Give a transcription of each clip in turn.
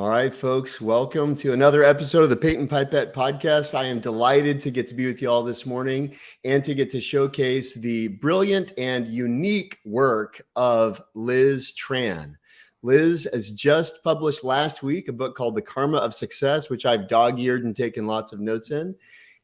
All right, folks, welcome to another episode of the Patent Pipette podcast. I am delighted to get to be with you all this morning and to get to showcase the brilliant and unique work of Liz Tran. Liz has just published last week a book called The Karma of Success, which I've dog-eared and taken lots of notes in.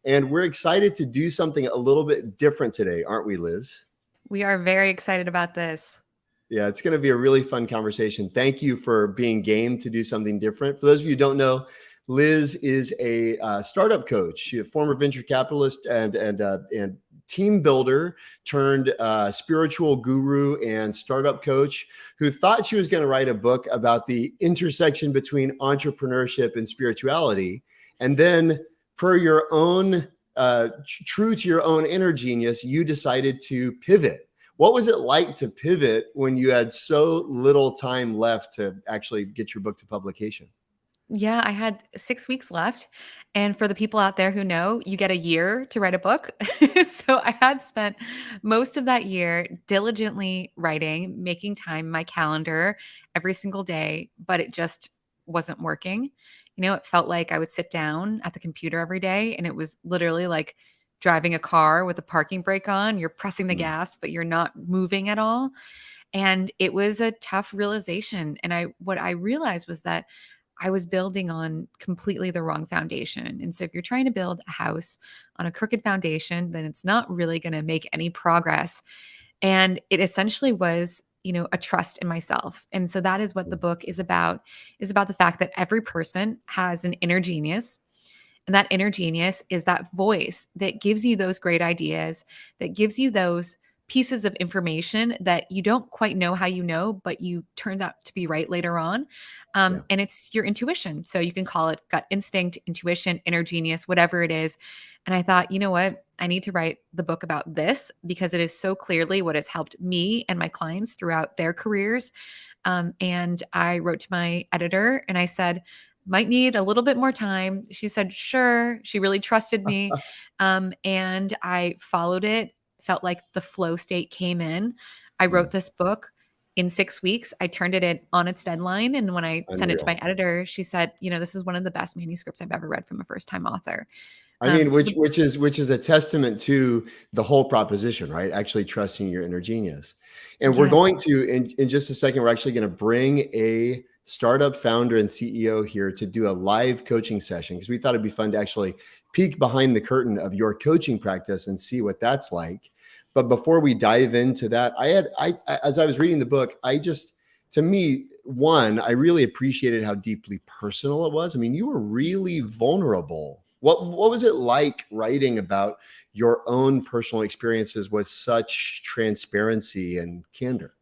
And we're excited to do something a little bit different today, aren't we, Liz? We are very excited about this. Yeah, it's going to be a really fun conversation. Thank you for being game to do something different. For those of you who don't know, Liz is a startup coach. She's a former venture capitalist and team builder turned spiritual guru and startup coach who thought she was going to write a book about the intersection between entrepreneurship and spirituality. And then per your own, true to your own inner genius, you decided to pivot. What was it like to pivot when you had so little time left to actually get your book to publication? Yeah, I had 6 weeks left. And for the people out there who know, you get a year to write a book. So I had spent most of that year diligently writing, making time in my calendar every single day, but it just wasn't working. It felt like I would sit down at the computer every day and it was literally like driving a car with a parking brake on. You're pressing the gas, but you're not moving at all. And it was a tough realization. And what I realized was that I was building on completely the wrong foundation. And so if you're trying to build a house on a crooked foundation, then it's not really going to make any progress. And it essentially was, a trust in myself. And so that is what the book is about the fact that every person has an inner genius. And that inner genius is that voice that gives you those great ideas, that gives you those pieces of information that you don't quite know how you know, but you turns out to be right later on. And it's your intuition. So you can call it gut instinct, intuition, inner genius, whatever it is. And I thought, you know what? I need to write the book about this because it is so clearly what has helped me and my clients throughout their careers. And I wrote to my editor and I said, might need a little bit more time. She said, sure. She really trusted me. And I followed it, felt like the flow state came in. I wrote this book in 6 weeks. I turned it in on its deadline. And when I sent it to my editor, she said, this is one of the best manuscripts I've ever read from a first-time author. I mean, which is a testament to the whole proposition, right? Actually trusting your inner genius. And we're going to, in just a second, we're actually going to bring a startup founder and CEO here to do a live coaching session because we thought it'd be fun to actually peek behind the curtain of your coaching practice and see what that's like. But before we dive into that, as I was reading the book, to me, one, I really appreciated how deeply personal it was. I mean, you were really vulnerable. What was it like writing about your own personal experiences with such transparency and candor?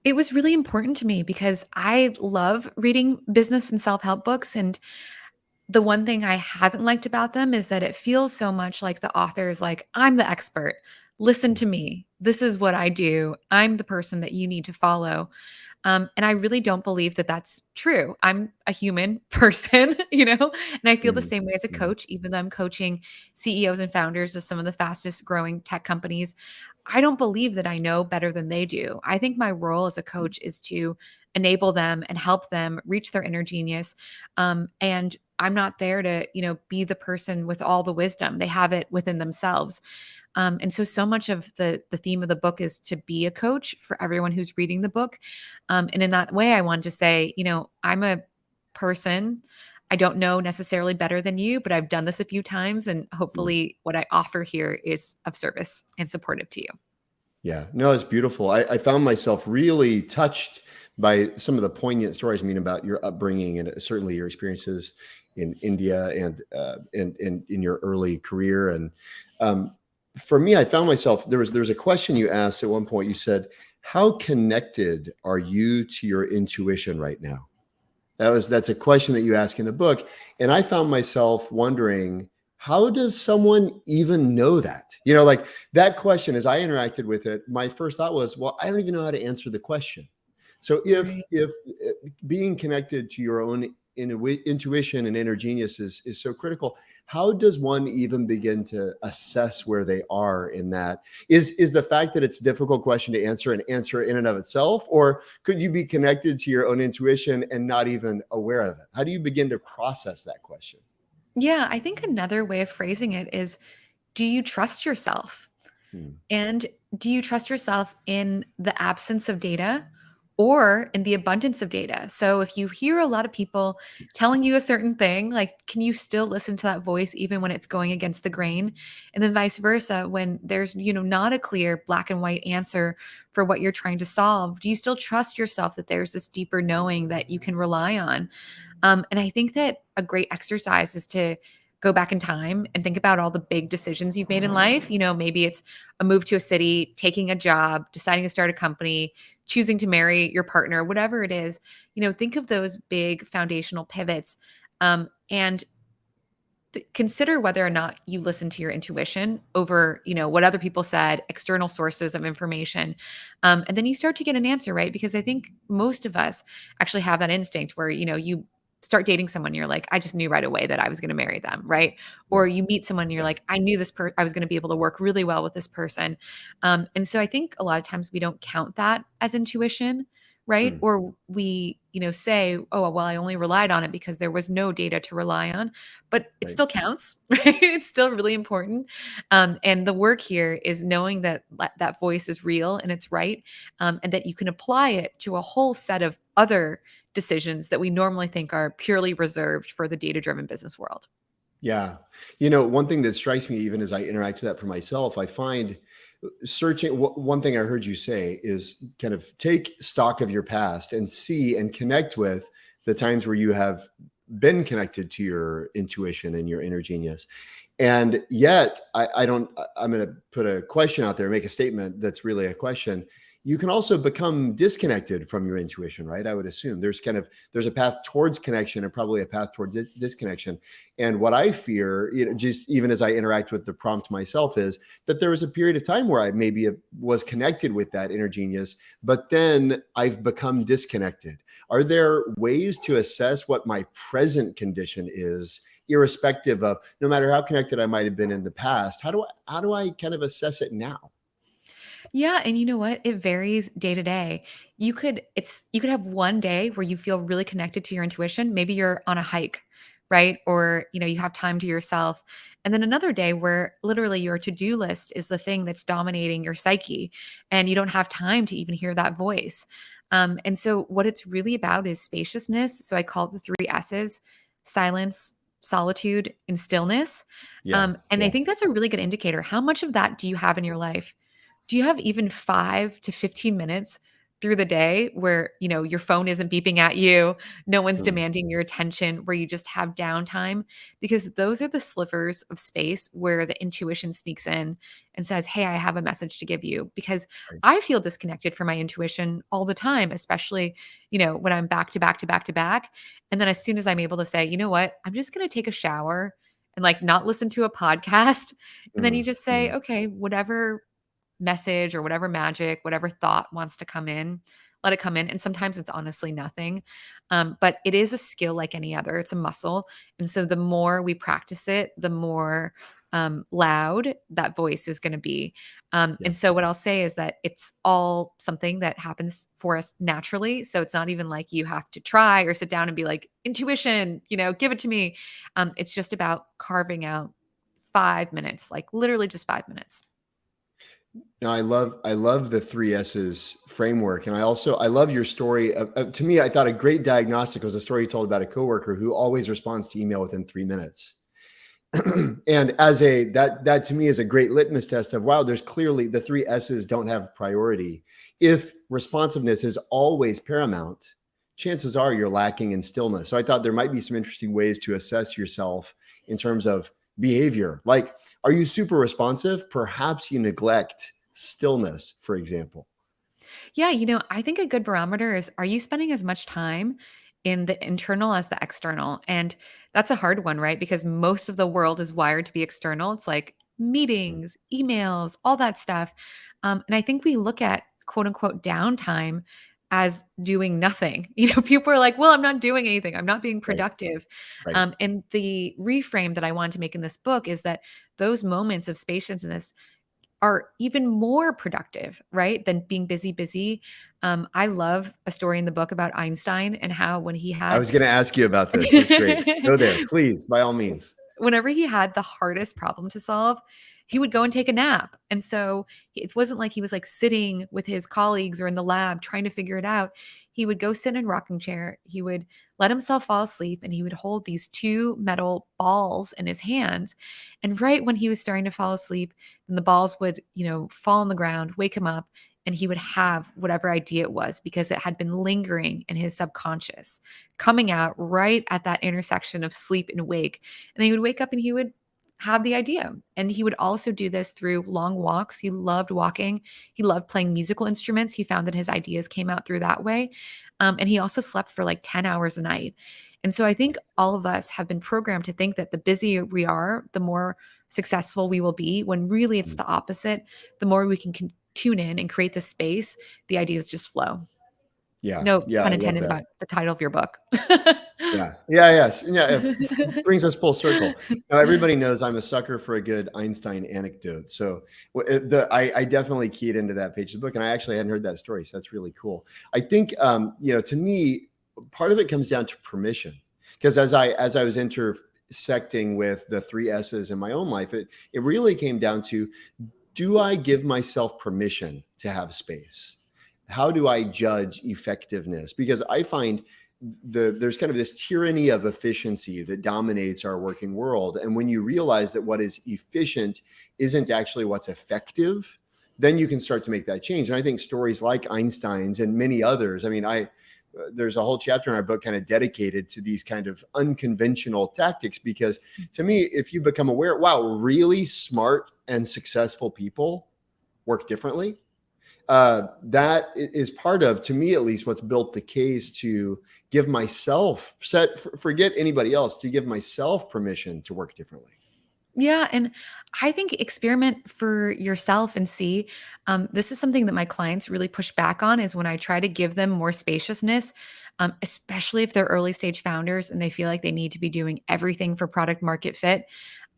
It was really important to me because I love reading business and self-help books. And the one thing I haven't liked about them is that it feels so much like the author is like, I'm the expert. Listen to me. This is what I do. I'm the person that you need to follow. And I really don't believe that that's true. I'm a human person, and I feel the same way as a coach, even though I'm coaching CEOs and founders of some of the fastest growing tech companies. I don't believe that I know better than they do. I think my role as a coach is to enable them and help them reach their inner genius. And I'm not there to, be the person with all the wisdom. They have it within themselves. And so much of the theme of the book is to be a coach for everyone who's reading the book. And in that way, I wanted to say, I'm a person. I don't know necessarily better than you, but I've done this a few times. And hopefully what I offer here is of service and supportive to you. Yeah, no, it's beautiful. I found myself really touched by some of the poignant stories, about your upbringing and certainly your experiences in India and in your early career. And for me, I found myself, there was a question you asked at one point. You said, how connected are you to your intuition right now? That's a question that you ask in the book. And I found myself wondering, how does someone even know that? Like that question, as I interacted with it, my first thought was, well, I don't even know how to answer the question. So if being connected to your own intuition and inner genius is so critical. How does one even begin to assess where they are in that? Is the fact that it's a difficult question to answer an answer in and of itself, or could you be connected to your own intuition and not even aware of it? How do you begin to process that question? Yeah, I think another way of phrasing it is, do you trust yourself? Hmm. And do you trust yourself in the absence of data or in the abundance of data? So if you hear a lot of people telling you a certain thing, like, can you still listen to that voice even when it's going against the grain? And then vice versa, when there's, not a clear black and white answer for what you're trying to solve, do you still trust yourself that there's this deeper knowing that you can rely on? And I think that a great exercise is to go back in time and think about all the big decisions you've made in life. Maybe it's a move to a city, taking a job, deciding to start a company, choosing to marry your partner, whatever it is. Think of those big foundational pivots, and consider whether or not you listen to your intuition over, what other people said, external sources of information. And then you start to get an answer, right? Because I think most of us actually have that instinct where, you start dating someone, you're like, I just knew right away that I was going to marry them, right? Or Yeah. you meet someone, you're like, I knew I was going to be able to work really well with this person. And so I think a lot of times we don't count that as intuition, right? Hmm. Or we, say, oh, well, I only relied on it because there was no data to rely on, but it Right. still counts, right? It's still really important. And the work here is knowing that that voice is real and it's right, and that you can apply it to a whole set of other decisions that we normally think are purely reserved for the data-driven business world. Yeah. One thing that strikes me, even as I interact with that for myself, I find searching. One thing I heard you say is kind of take stock of your past and see and connect with the times where you have been connected to your intuition and your inner genius. And yet, I don't, I'm going to put a question out there, make a statement that's really a question. You can also become disconnected from your intuition, right? I would assume there's a path towards connection and probably a path towards disconnection. And what I fear, just even as I interact with the prompt myself, is that there was a period of time where I maybe was connected with that inner genius, but then I've become disconnected. Are there ways to assess what my present condition is, irrespective of, no matter how connected I might have been in the past? How do I kind of assess it now? Yeah, and you know what? It varies day to day. You could have one day where you feel really connected to your intuition. Maybe you're on a hike, right? Or, you have time to yourself. And then another day where literally your to-do list is the thing that's dominating your psyche and you don't have time to even hear that voice. And so what it's really about is spaciousness. So I call it the three S's: silence, solitude, and stillness. Yeah. And I Yeah. think that's a really good indicator. How much of that do you have in your life? Do you have even 5 to 15 minutes through the day where, your phone isn't beeping at you, no one's Mm. demanding your attention, where you just have downtime? Because those are the slivers of space where the intuition sneaks in and says, "Hey, I have a message to give you." Because Right. I feel disconnected from my intuition all the time, especially, when I'm back to back to back to back. And then as soon as I'm able to say, "You know what? I'm just gonna take a shower and, like, not listen to a podcast." And then you Mm. just say, Mm. "Okay, whatever message or whatever magic, whatever thought wants to come in, let it come in." And sometimes it's honestly nothing. But it is a skill like any other, it's a muscle. And so the more we practice it, the more loud that voice is going to be. Yeah. And so what I'll say is that it's all something that happens for us naturally. So it's not even like you have to try or sit down and be like, intuition, give it to me. It's just about carving out 5 minutes, like literally just 5 minutes. No, I love the three S's framework, and I love your story. To me, I thought a great diagnostic was a story you told about a coworker who always responds to email within 3 minutes. And as a that to me is a great litmus test of, wow, there's clearly the three S's don't have priority. If responsiveness is always paramount, chances are you're lacking in stillness. So I thought there might be some interesting ways to assess yourself in terms of behavior. Like, are you super responsive? Perhaps you neglect stillness, for example. Yeah, I think a good barometer is, are you spending as much time in the internal as the external? And that's a hard one, right? Because most of the world is wired to be external. It's like Mm. meetings, emails, all that stuff. And I think we look at quote unquote downtime as doing nothing. People are like, well, I'm not doing anything. I'm not being Right. productive. Right. And the reframe that I wanted to make in this book is that those moments of spaciousness are even more productive, right? Than being busy, busy. I love a story in the book about Einstein and how when he I had was going to ask you about this. That's great. Go there, please, by all means. whenever he had the hardest problem to solve, he would go and take a nap. And so it wasn't like he was like sitting with his colleagues or in the lab trying to figure it out. He would go sit in a rocking chair, he would let himself fall asleep, and he would hold these two metal balls in his hands. And right when he was starting to fall asleep, then the balls would, fall on the ground, wake him up, and he would have whatever idea it was because it had been lingering in his subconscious, coming out right at that intersection of sleep and wake. And then he would wake up and he would have the idea. And he would also do this through long walks. He loved walking. He loved playing musical instruments. He found that his ideas came out through that way. And he also slept for like 10 hours a night. And so I think all of us have been programmed to think that the busier we are, the more successful we will be, when really it's the opposite. The more we can tune in and create the space, the ideas just flow. Yeah. No Yeah. pun I love intended that. about the title of your book. Yeah. Yeah. Yes. Yeah. Brings us full circle. Now, everybody knows I'm a sucker for a good Einstein anecdote. So I definitely keyed into that page of the book, and I actually hadn't heard that story. So that's really cool. I think, to me, part of it comes down to permission, because as I was intersecting with the 3 S's in my own life, it really came down to, do I give myself permission to have space? How do I judge effectiveness? Because I find there's kind of this tyranny of efficiency that dominates our working world. And when you realize that what is efficient isn't actually what's effective, then you can start to make that change. And I think stories like Einstein's and many others, there's a whole chapter in our book kind of dedicated to these kind of unconventional tactics, because to me, if you become aware, wow, really smart and successful people work differently. That is part of, to me at least, what's built the case to give myself, forget anybody else, to give myself permission to work differently. Yeah, and I think experiment for yourself and see. This is something that my clients really push back on, is when I try to give them more spaciousness, especially if they're early stage founders and they feel like they need to be doing everything for product market fit.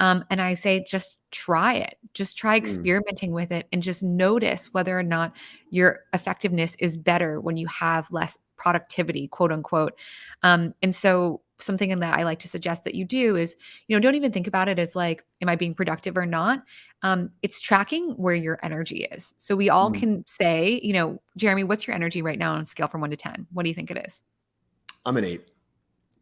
And I say, just try it. Just try Mm, experimenting with it and just notice whether or not your effectiveness is better when you have less productivity, quote unquote. And so, something that I like to suggest that you do is, don't even think about it as like, am I being productive or not? It's tracking where your energy is. So we all mm. can say, Jeremy, what's your energy right now on a scale from 1 to 10? What do you think it is? I'm an 8.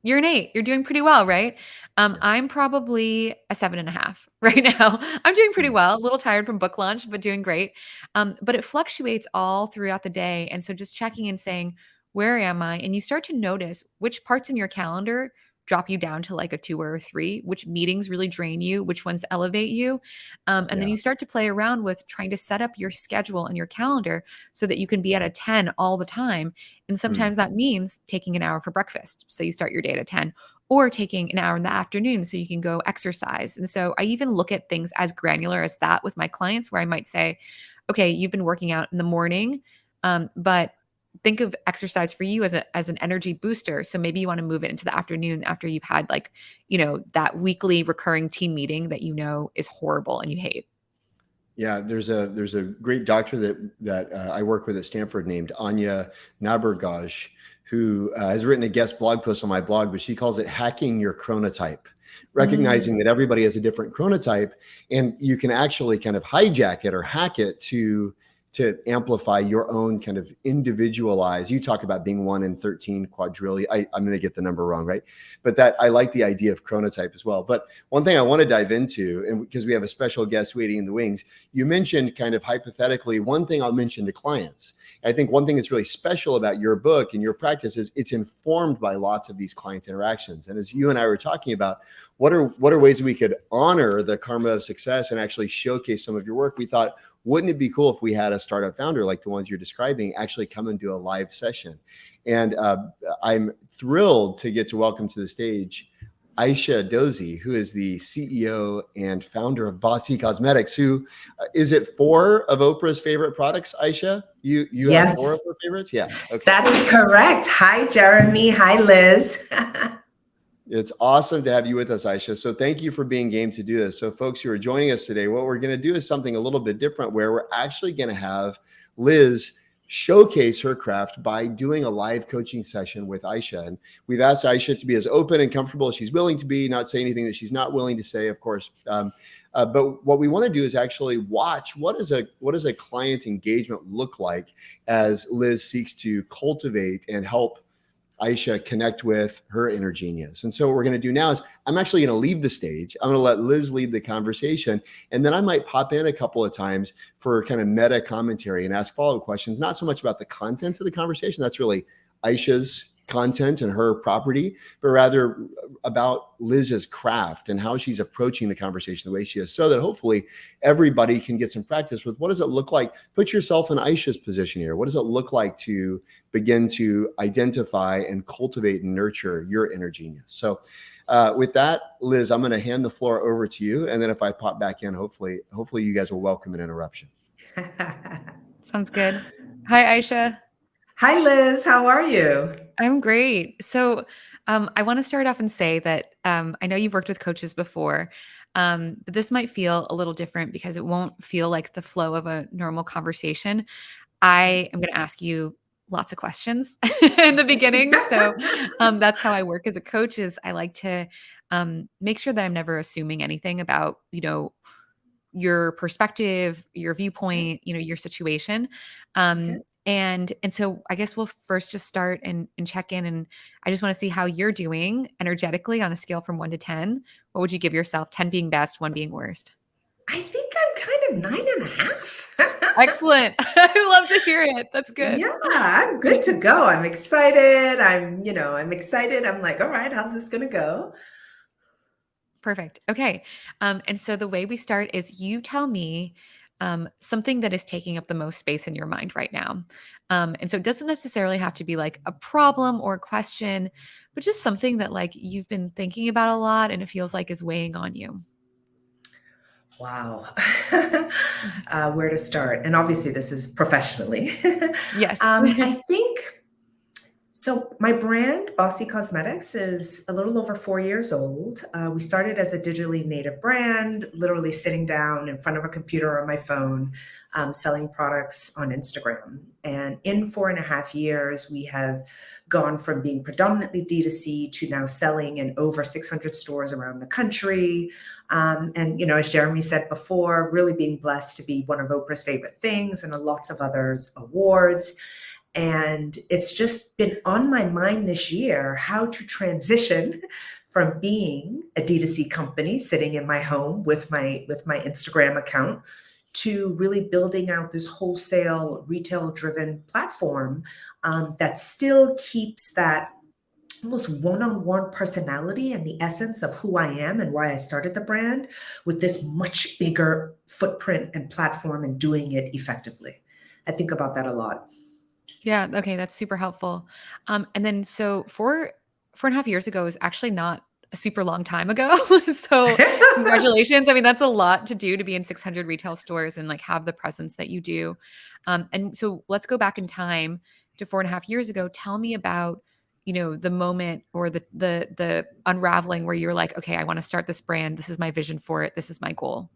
You're an 8. You're doing pretty well, right? Yeah. I'm probably a 7.5 right now. I'm doing pretty Mm, well. A little tired from book launch, but doing great. But it fluctuates all throughout the day. And so just checking and saying, where am I? And you start to notice which parts in your calendar drop you down to like a 2 or a 3, which meetings really drain you, which ones elevate you. And then yeah. you start to play around with trying to set up your schedule and your calendar so that you can be at a 10 all the time. And Mm. sometimes that means taking an hour for breakfast. So you start your day at a 10, or taking an hour in the afternoon so you can go exercise. And so I even look at things as granular as that with my clients, where I might say, okay, you've been working out in the morning, but think of exercise for you as an energy booster. So maybe you want to move it into the afternoon after you've had like, that weekly recurring team meeting that is horrible and you hate. Yeah, there's a great doctor that I work with at Stanford named Anya Nabergaj, who has written a guest blog post on my blog, but she calls it hacking your chronotype, Mm. recognizing that everybody has a different chronotype, and you can actually kind of hijack it or hack it to amplify your own kind of individualized. You talk about being 1 in 13 quadrillion. I'm going to get the number wrong, right? But that, I like the idea of chronotype as well. But one thing I want to dive into, and because we have a special guest waiting in the wings, you mentioned kind of hypothetically, one thing I'll mention to clients. I think one thing that's really special about your book and your practice is it's informed by lots of these client interactions. And as you and I were talking about, what are ways we could honor the karma of success and actually showcase some of your work? We thought, wouldn't it be cool if we had a startup founder like the ones you're describing actually come and do a live session? And I'm thrilled to get to welcome to the stage Aisha Dozie, who is the CEO and founder of Bossy Cosmetics, who is it 4 of Oprah's favorite products, Aisha? You have 4 of Yes, her favorites? Yeah. Okay. that is correct. Hi, Jeremy. Hi, Liz. It's awesome to have you with us, Aisha. So thank you for being game to do this. So folks who are joining us today, what we're going to do is something a little bit different where we're actually going to have Liz showcase her craft by doing a live coaching session with Aisha. And we've asked Aisha to be as open and comfortable as she's willing to be, not say anything that she's not willing to say, of course. But what we want to do is actually watch what does a client engagement look like as Liz seeks to cultivate and help Aisha connect with her inner genius. And so what we're going to do now is I'm actually going to leave the stage. I'm going to let Liz lead the conversation. And then I might pop in a couple of times for kind of meta commentary and ask follow-up questions, not so much about the contents of the conversation. That's really Aisha's content and her property, but rather about Liz's craft and how she's approaching the conversation the way she is, so that hopefully everybody can get some practice with what does it look like? Put yourself in Aisha's position here. What does it look like to begin to identify and cultivate and nurture your inner genius? So with that, Liz, I'm going to hand the floor over to you. And then if I pop back in, hopefully you guys will welcome an interruption. Sounds good. Hi, Aisha. Hi, Liz. How are you? I'm great. So I want to start off and say that I know you've worked with coaches before, but this might feel a little different because it won't feel like the flow of a normal conversation. I am going to ask you lots of questions in the beginning. So that's how I work as a coach is I like to make sure that I'm never assuming anything about, your perspective, your viewpoint, your situation. Okay. And so I guess we'll first just start and check in. And I just want to see how you're doing energetically on a scale from 1 to 10. What would you give yourself? 10 being best, 1 being worst. I think I'm kind of 9.5. Excellent. I love to hear it. That's good. Yeah, I'm good to go. I'm excited. I'm excited. I'm like, all right, how's this going to go? Perfect. Okay. And so the way we start is you tell me something that is taking up the most space in your mind right now. And so it doesn't necessarily have to be like a problem or a question, but just something that like you've been thinking about a lot and it feels like is weighing on you. Wow. Where to start? And obviously, this is professionally. Yes. I think so. My brand, Bossy Cosmetics, is a little over 4 years old. We started as a digitally native brand, literally sitting down in front of a computer or my phone, selling products on Instagram. And in 4.5 years, we have gone from being predominantly D2C to now selling in over 600 stores around the country. And, as Jeremy said before, really being blessed to be one of Oprah's favorite things and lots of others awards. And it's just been on my mind this year how to transition from being a D2C company sitting in my home with my Instagram account to really building out this wholesale retail driven platform that still keeps that almost one-on-one personality and the essence of who I am and why I started the brand with this much bigger footprint and platform and doing it effectively. I think about that a lot. Yeah. Okay. That's super helpful. And then so 4.5 years ago is actually not a super long time ago. So congratulations. I mean, that's a lot to do to be in 600 retail stores and like have the presence that you do. And so let's go back in time to 4.5 years ago. Tell me about, the moment or the unraveling where you're like, okay, I want to start this brand. This is my vision for it. This is my goal.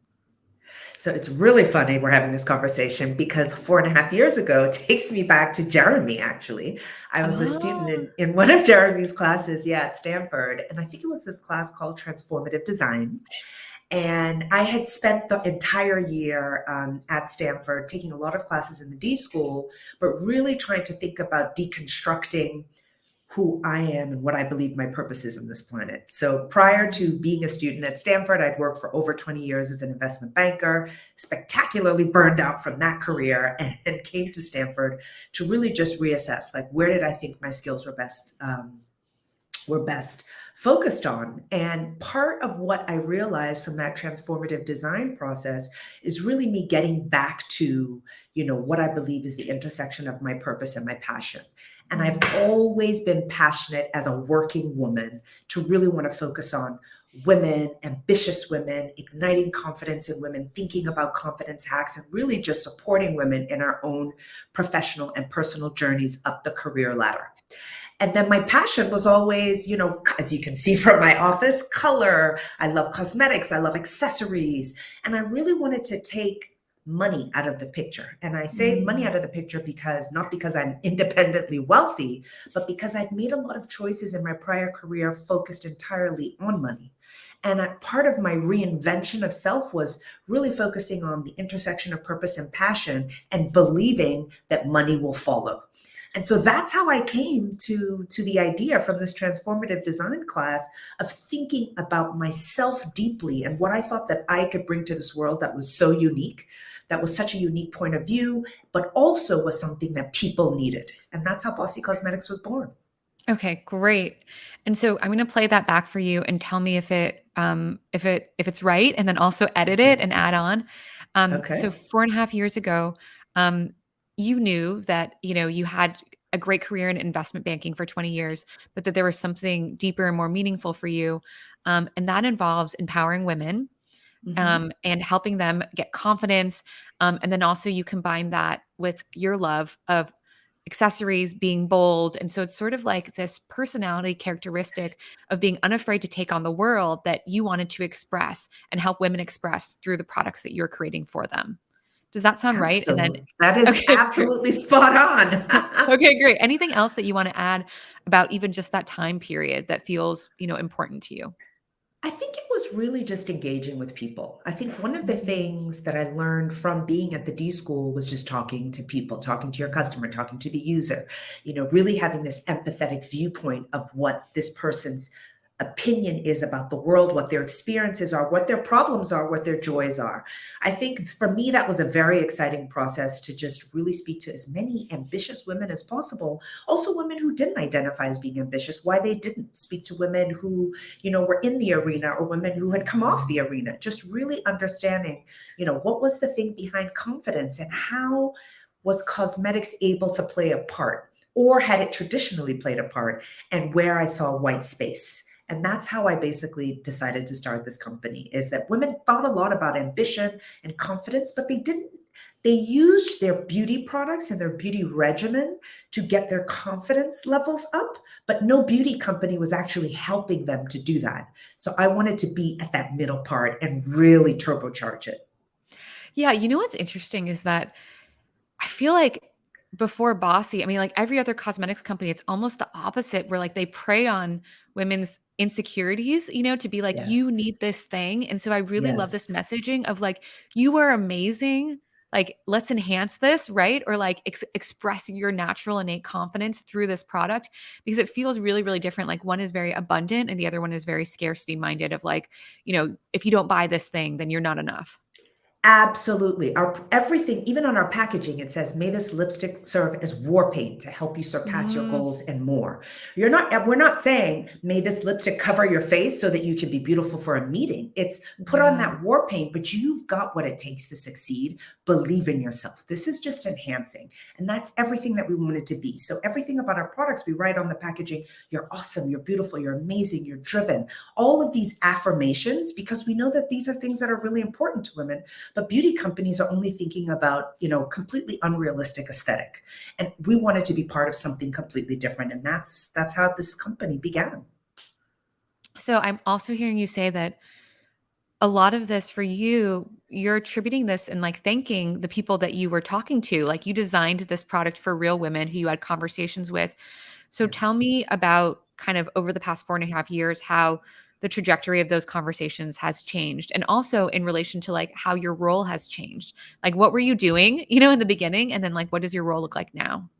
So it's really funny we're having this conversation because 4.5 years ago takes me back to Jeremy, actually. I was a student Oh, in one of Jeremy's classes, at Stanford. And I think it was this class called Transformative Design. And I had spent the entire year at Stanford taking a lot of classes in the D school, but really trying to think about deconstructing who I am and what I believe my purpose is on this planet. So prior to being a student at Stanford, I'd worked for over 20 years as an investment banker, spectacularly burned out from that career, and came to Stanford to really just reassess, like, where did I think my skills were best we're best focused on. And part of what I realized from that transformative design process is really me getting back to, what I believe is the intersection of my purpose and my passion. And I've always been passionate as a working woman to really want to focus on women, ambitious women, igniting confidence in women, thinking about confidence hacks, and really just supporting women in our own professional and personal journeys up the career ladder. And then my passion was always, as you can see from my office, color. I love cosmetics. I love accessories. And I really wanted to take money out of the picture. And I say money out of the picture because not because I'm independently wealthy, but because I'd made a lot of choices in my prior career focused entirely on money. And part of my reinvention of self was really focusing on the intersection of purpose and passion and believing that money will follow. And so that's how I came to the idea from this transformative design class of thinking about myself deeply and what I thought that I could bring to this world that was so unique, that was such a unique point of view, but also was something that people needed. And that's how Bossy Cosmetics was born. Okay, great. And so I'm going to play that back for you and tell me if it's right, and then also edit it and add on. So Okay. 4.5 years ago, um, you knew that you had a great career in investment banking for 20 years, but that there was something deeper and more meaningful for you, and that involves empowering women, Mm-hmm. and helping them get confidence. And then also you combine that with your love of accessories, being bold. And so it's sort of like this personality characteristic of being unafraid to take on the world that you wanted to express and help women express through the products that you're creating for them. Does that sound right? And then, Absolutely. That is okay, great. absolutely spot on. Okay, great. Anything else that you want to add about even just that time period that feels, important to you? I think it was really just engaging with people. I think one of the Mhm. things that I learned from being at the D school was just talking to people, talking to your customer, talking to the user, really having this empathetic viewpoint of what this person's opinion is about the world, what their experiences are, what their problems are, what their joys are. I think for me, that was a very exciting process to just really speak to as many ambitious women as possible. Also, women who didn't identify as being ambitious, why they didn't speak to women who were in the arena or women who had come off the arena, just really understanding, what was the thing behind confidence and how was cosmetics able to play a part or had it traditionally played a part and where I saw white space. And that's how I basically decided to start this company is that women thought a lot about ambition and confidence, but they used their beauty products and their beauty regimen to get their confidence levels up, but no beauty company was actually helping them to do that. So I wanted to be at that middle part and really turbocharge it. Yeah, what's interesting is that I feel like before Bossy, I mean, like every other cosmetics company, it's almost the opposite where like they prey on women's insecurities, to be like, Yes. you need this thing. And so I really love this Yes. messaging of like, you are amazing. Like, let's enhance this, right? Or like express your natural innate confidence through this product because it feels really, really different. Like, one is very abundant and the other one is very scarcity minded, of like, if you don't buy this thing, then you're not enough. Absolutely. Our everything, even on our packaging, it says, "May this lipstick serve as war paint to help you surpass your Mm, goals and more." We're not saying, "May this lipstick cover your face so that you can be beautiful for a meeting." It's put on yeah. that war paint, but you've got what it takes to succeed. Believe in yourself. This is just enhancing, and that's everything that we want it to be. So everything about our products, we write on the packaging, "You're awesome. You're beautiful. You're amazing. You're driven." All of these affirmations, because we know that these are things that are really important to women, but beauty companies are only thinking about, completely unrealistic aesthetic. And we wanted to be part of something completely different. And that's how this company began. So I'm also hearing you say that a lot of this for you, you're attributing this and like thanking the people that you were talking to. Like, you designed this product for real women who you had conversations with. So Yes. tell me about kind of over the past 4.5 years, how the trajectory of those conversations has changed. And also in relation to like how your role has changed. Like, what were you doing, in the beginning? And then like, what does your role look like now?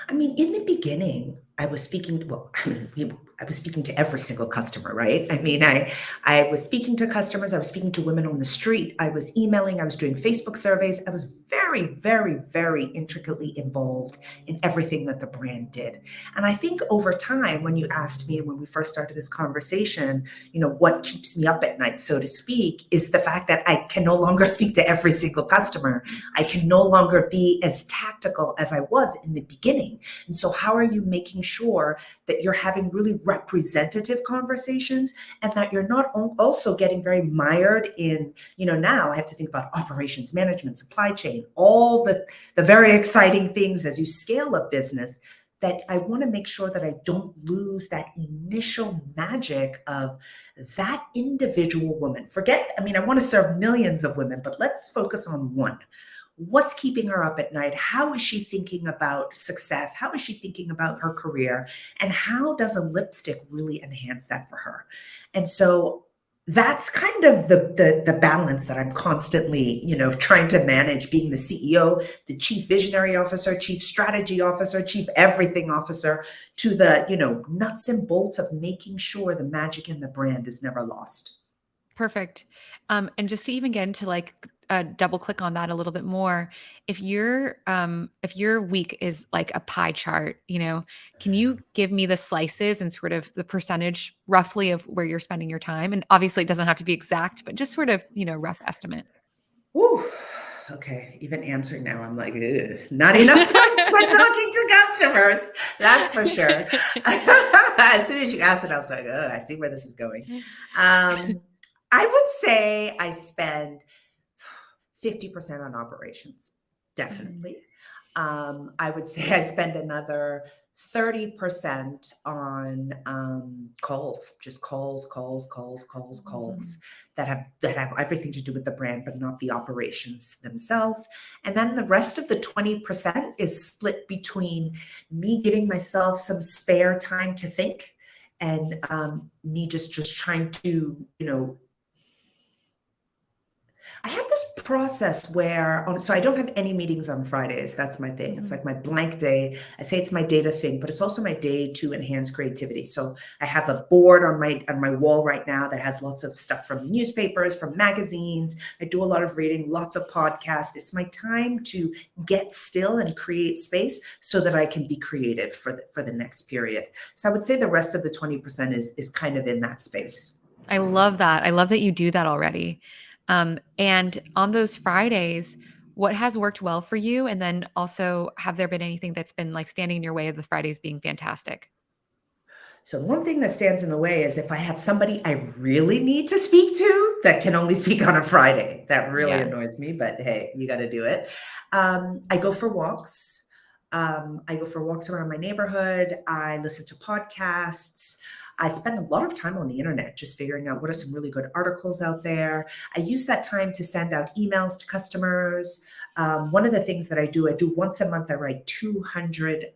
I mean, in the beginning, I was speaking, well, I mean, I was speaking to every single customer, right? I mean, I was speaking to customers, I was speaking to women on the street, I was emailing, I was doing Facebook surveys. I was very, very, very intricately involved in everything that the brand did. And I think over time, when you asked me, and when we first started this conversation, what keeps me up at night, so to speak, is the fact that I can no longer speak to every single customer. I can no longer be as tactical as I was in the beginning. And so how are you making sure that you're having really representative conversations, and that you're not also getting very mired in, now I have to think about operations management, supply chain, all the very exciting things as you scale a business, that I want to make sure that I don't lose that initial magic of that individual woman. I want to serve millions of women, but let's focus on one. What's keeping her up at night? How is she thinking about success? How is she thinking about her career? And how does a lipstick really enhance that for her? And so that's kind of the balance that I'm constantly, trying to manage, being the CEO, the chief visionary officer, chief strategy officer, chief everything officer, to the, nuts and bolts of making sure the magic in the brand is never lost. Perfect. And just to even get into like double click on that a little bit more, if your week is like a pie chart, can you give me the slices and sort of the percentage roughly of where you're spending your time? And obviously it doesn't have to be exact, but just sort of, rough estimate. Woo. Okay, even answering now, I'm like, not enough time spent talking to customers. That's for sure. As soon as you asked it, I was like, I see where this is going. I would say I spend 50% on operations, definitely. I would say I spend another 30% on calls, just calls that have everything to do with the brand, but not the operations themselves. And then the rest of the 20% is split between me giving myself some spare time to think, and me just trying to, I have this process where, so I don't have any meetings on Fridays. That's my thing. It's like my blank day. I say it's my day to think, but it's also my day to enhance creativity. So I have a board on my wall right now that has lots of stuff from newspapers, from magazines. I do a lot of reading, lots of podcasts. It's my time to get still and create space so that I can be creative for the next period. So I would say the rest of the 20% is kind of in that space. I love that. I love that you do that already. And on those Fridays, what has worked well for you? And then also, have there been anything that's been like standing in your way of the Fridays being fantastic? So the one thing that stands in the way is if I have somebody I really need to speak to that can only speak on a Friday. That really annoys me, but hey, you got to do it. I go for walks. I go for walks around my neighborhood. I listen to podcasts. I spend a lot of time on the internet just figuring out what are some really good articles out there. I use that time to send out emails to customers. One of the things that I do once a month, I write 200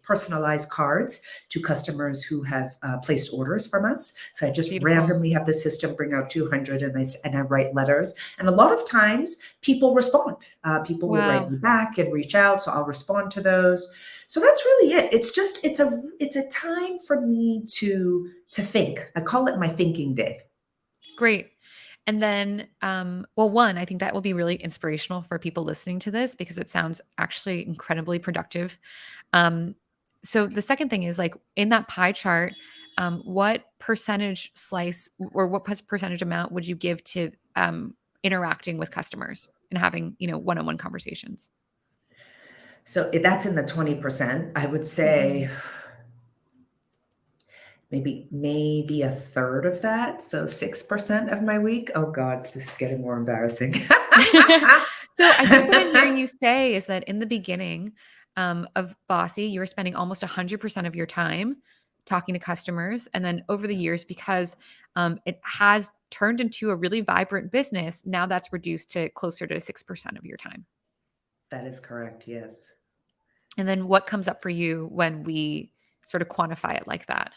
personalized cards to customers who have placed orders from us. So I just randomly have the system bring out 200, and I write letters. And a lot of times people respond. People will write me back and reach out. So I'll respond to those. So that's really it. It's a time for me to think. I call it my thinking day. Great. And then, one, I think that will be really inspirational for people listening to this because it sounds actually incredibly productive. So the second thing is like in that pie chart, what percentage slice or what percentage amount would you give to interacting with customers and having, one-on-one conversations? So if that's in the 20%, I would say maybe a third of that. So 6% of my week. Oh God, this is getting more embarrassing. So I think what I'm hearing you say is that in the beginning of Bossy, you were spending almost 100% of your time talking to customers. And then over the years, because it has turned into a really vibrant business, now that's reduced to closer to 6% of your time. That is correct. Yes. And then what comes up for you when we sort of quantify it like that?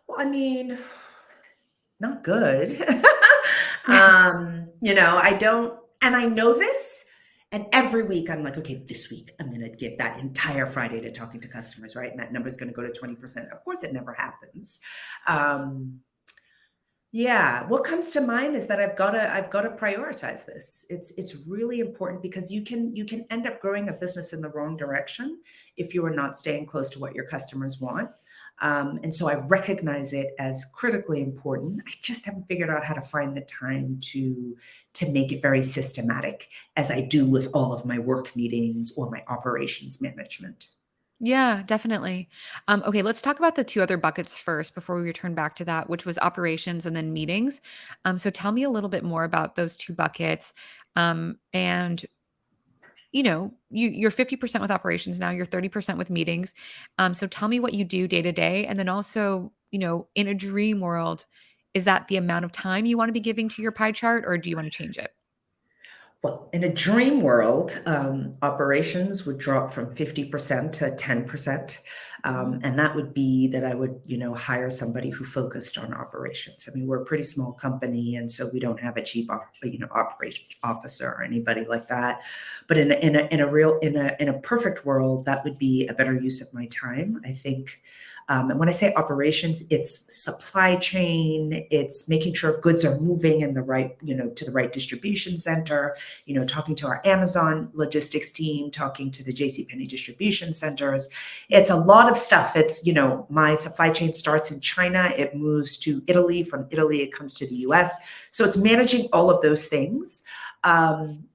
Well, I mean, not good. I don't, and I know this. And every week I'm like, okay, this week I'm going to give that entire Friday to talking to customers, right? And that number is going to go to 20%. Of course, it never happens. Yeah, what comes to mind is that I've got to prioritize this. It's really important because you can end up growing a business in the wrong direction if you are not staying close to what your customers want. And so I recognize it as critically important. I just haven't figured out how to find the time to make it very systematic as I do with all of my work meetings or my operations management. Yeah, definitely. Okay, let's talk about the two other buckets first before we return back to that, which was operations and then meetings. So tell me a little bit more about those two buckets. And you're 50% with operations now, you're 30% with meetings. So tell me what you do day to day. And then also, in a dream world, is that the amount of time you want to be giving to your pie chart, or do you want to change it? Well, in a dream world, operations would drop from 50% to 10%. Mhm. And that would be that I would, hire somebody who focused on operations. I mean, we're a pretty small company, and so we don't have a operation officer or anybody like that. But in a perfect world, that would be a better use of my time, I think. And when I say operations, it's supply chain, it's making sure goods are moving in the right, to the right distribution center, talking to our Amazon logistics team, talking to the JCPenney distribution centers. It's a lot of stuff. It's, my supply chain starts in China, it moves to Italy, from Italy, it comes to the US. So it's managing all of those things. And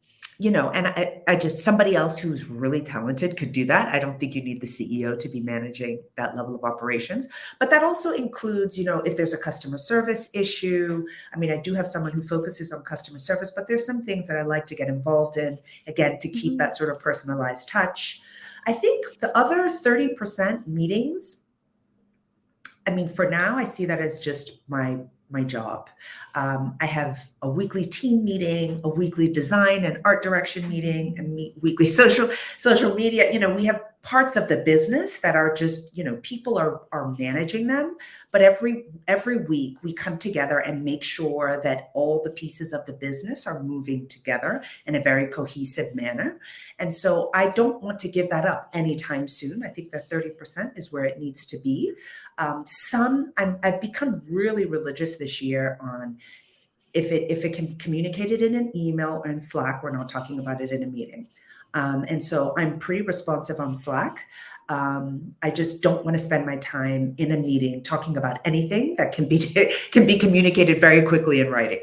I just, somebody else who's really talented could do that. I don't think you need the CEO to be managing that level of operations, but that also includes, if there's a customer service issue. I mean, I do have someone who focuses on customer service, but there's some things that I like to get involved in, again, to keep Mhm. that sort of personalized touch. I think the other 30% meetings, I mean, for now, I see that as just my job. I have a weekly team meeting, a weekly design and art direction meeting, and weekly social media. We have parts of the business that are just, people are managing them. But every week we come together and make sure that all the pieces of the business are moving together in a very cohesive manner. And so I don't want to give that up anytime soon. I think that 30% is where it needs to be. I've become really religious this year on if it can be communicated in an email or in Slack, we're not talking about it in a meeting. And so I'm pretty responsive on Slack. I just don't want to spend my time in a meeting talking about anything that can be can be communicated very quickly in writing.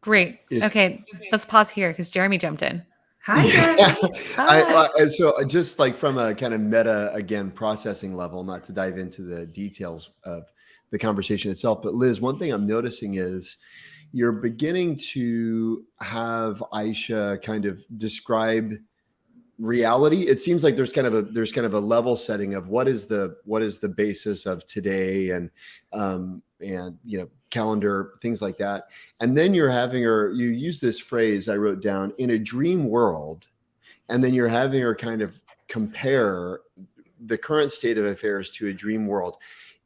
Great. It's Okay, let's pause here because Jeremy jumped in. Hi, yeah. Jeremy. Hi. So just like from a kind of meta again processing level, not to dive into the details of the conversation itself, but Liz, one thing I'm noticing is you're beginning to have Aisha kind of describe reality. It seems like there's kind of a level setting of what is the basis of today, and calendar, things like that. And then you're having her, you use this phrase I wrote down, in a dream world, and then you're having her kind of compare the current state of affairs to a dream world.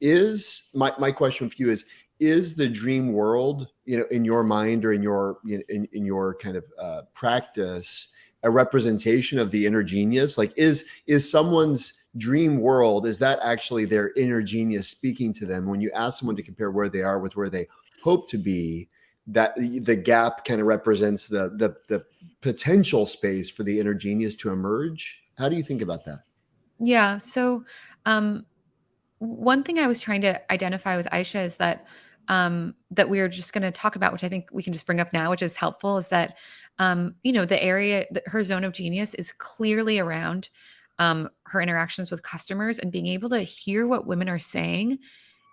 Is my question for you is the dream world, in your mind or in your kind of practice, a representation of the inner genius? Like, is someone's dream world, is that actually their inner genius speaking to them? When you ask someone to compare where they are with where they hope to be, that the gap kind of represents the potential space for the inner genius to emerge. How do you think about that? Yeah. So, um, one thing I was trying to identify with Aisha is that we are just going to talk about, which I think we can just bring up now, which is helpful, is that the area, her zone of genius is clearly around her interactions with customers and being able to hear what women are saying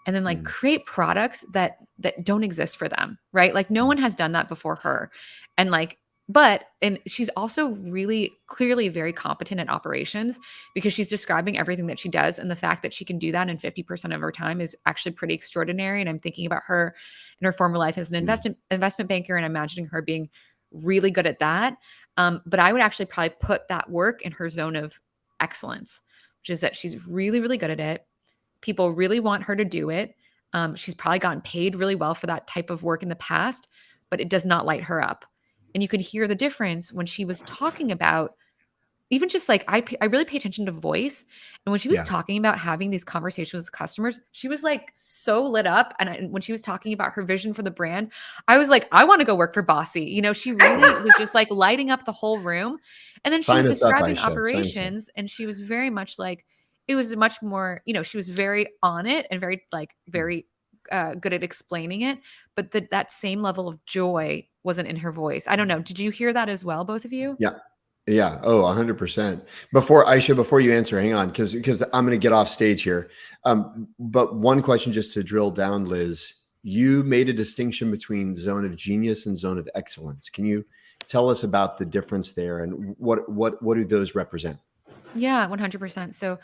and then like Mm. create products that don't exist for them, right? Like no one has done that before her. And like and she's also really clearly very competent at operations because she's describing everything that she does, and the fact that she can do that in 50% of her time is actually pretty extraordinary. And I'm thinking about her in her former life as an Mm. investment banker and imagining her being really good at that. But I would actually probably put that work in her zone of excellence, which is that she's really, really good at it. People really want her to do it. She's probably gotten paid really well for that type of work in the past, but it does not light her up. And you could hear the difference when she was talking about even just like I really pay attention to voice. And when she was Yeah. talking about having these conversations with customers, she was like so lit up. And when she was talking about her vision for the brand, I was like, I want to go work for Bossy. You know, she really was just like lighting up the whole room. And then she Sign was us up, describing Aisha. Sign us up. operations, and she was very much like, it was much more, you know, she was very on it and very good at explaining it. But that same level of joy wasn't in her voice. I don't know. Did you hear that as well, both of you? Yeah. Yeah. Oh, 100%. Before Aisha, before you answer, hang on, because I'm going to get off stage here. But one question just to drill down, Liz, you made a distinction between zone of genius and zone of excellence. Can you tell us about the difference there, and what do those represent? Yeah, 100%. So,